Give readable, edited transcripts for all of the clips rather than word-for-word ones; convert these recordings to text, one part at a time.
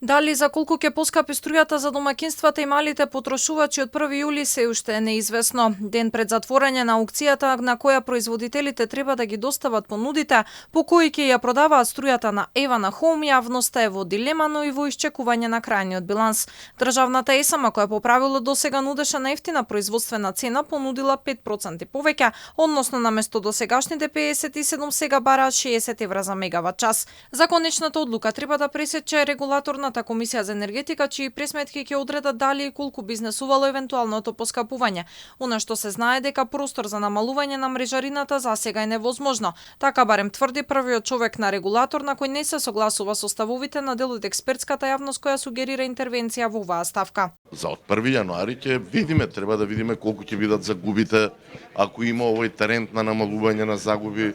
Дали за колку ќе поскапи струјата за домаќинствата и малите потрошувачи од 1 јули се уште е неизвестно. Ден пред затворање на аукцијата на која производителите треба да ги достават понудите по кои ќе ја продаваат струјата на Евана Хоум, јавноста е во дилема, но и во исчекување на крајниот биланс. Државната ЕСМ, која по правило досега нудеше најевтина производствена цена, понудила 5% повеќе, односно наместо досегашните 57 сега бараат 60 евра за мегават час. За конечната одлука треба да пресече регулаторната комисија за енергетика, чии пресметки ќе одредат дали и колку би изнесувало евентуалното поскапување. Она што се знае дека простор за намалување на мрежарината засега е невозможно. Така барем тврди првиот човек на регулатор, на кој не се согласува со ставовите на дел од експертската јавност која сугерира интервенција во оваа ставка. За од 1 јануари ќе видиме, треба да видиме колку ќе бидат загубите, ако има овој тренд на намалување на загуби,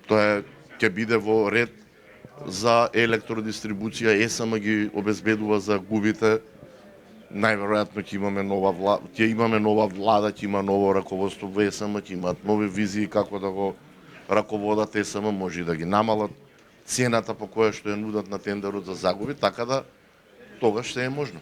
тоа ќе биде во ред за електродистрибуција, ЕСМ ги обезбедува загубите. Најверојатно ќе имаме нова влада, ќе има ново раководство во ЕСМ, ќе имаат нови визии како да го раководат ЕСМ, може и да ги намалат цената по која што ја нудат на тендерот за загуби, така да тогаш се е можно.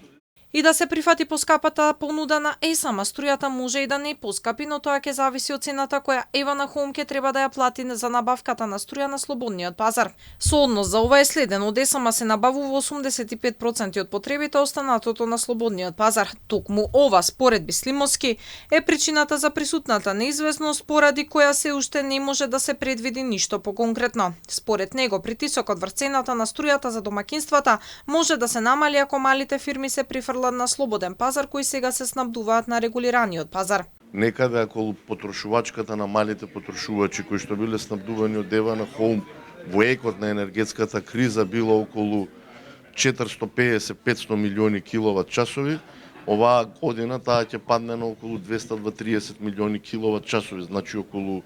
И да се прифати поскапата понуда на ЕСМ, струјата може и да не поскапи, но тоа ќе зависи од цената која Евана Хоум ќе треба да ја плати за набавката на струја на слободниот пазар. Со однос за ова е следен, од ЕСМ се набавува 85% од потребите, останатото на слободниот пазар. Токму ова, според Бислимовски, е причината за присутната неизвестност, поради која се уште не може да се предвиди ништо поконкретно. Според него, притисокот врз цената на струјата за домаќинствата може да се намали ако малите фирми се прифрлат на слободен пазар кои сега се снабдуваат на регулираниот пазар. Некаде околу потрошувачката на малите потрошувачи кои што биле снабдувани од Евана Хоум во екот на енергетската криза било околу 450-500 милиони киловат часови, оваа година таа ќе падне на околу 230 милиони киловат часови, значи околу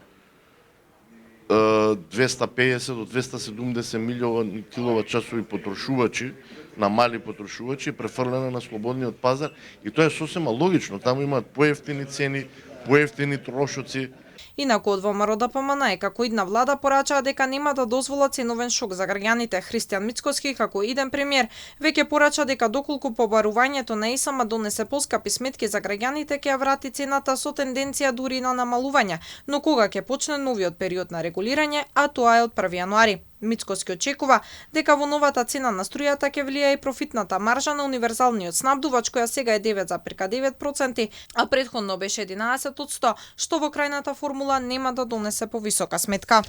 250 до 270 милиони киловат часови потрошувачи, на мали потрошувачи, префрлена на слободниот пазар, и тоа е сосема логично, таму имаат поевтини цени, поевтини трошоци. Инаку од ВМРО ДПМН како идна влада порачаа дека нема да дозволат ценовен шок за граѓаните. Христијан Мицкоски како иден премиер веќе порача дека доколку побарувањето на ЕСМ донесе поскапи сметки за граѓаните ќе ја врати цената со тенденција дури на намалување, но кога ќе почне новиот период на регулирање, а тоа е од 1 јануари. Мицкоски очекува дека во новата цена на струјата ќе влијае и профитната маржа на универзалниот снабдувач која сега е 9,9%, а претходно беше 11%, што во крајната формула нема да донесе повисока сметка.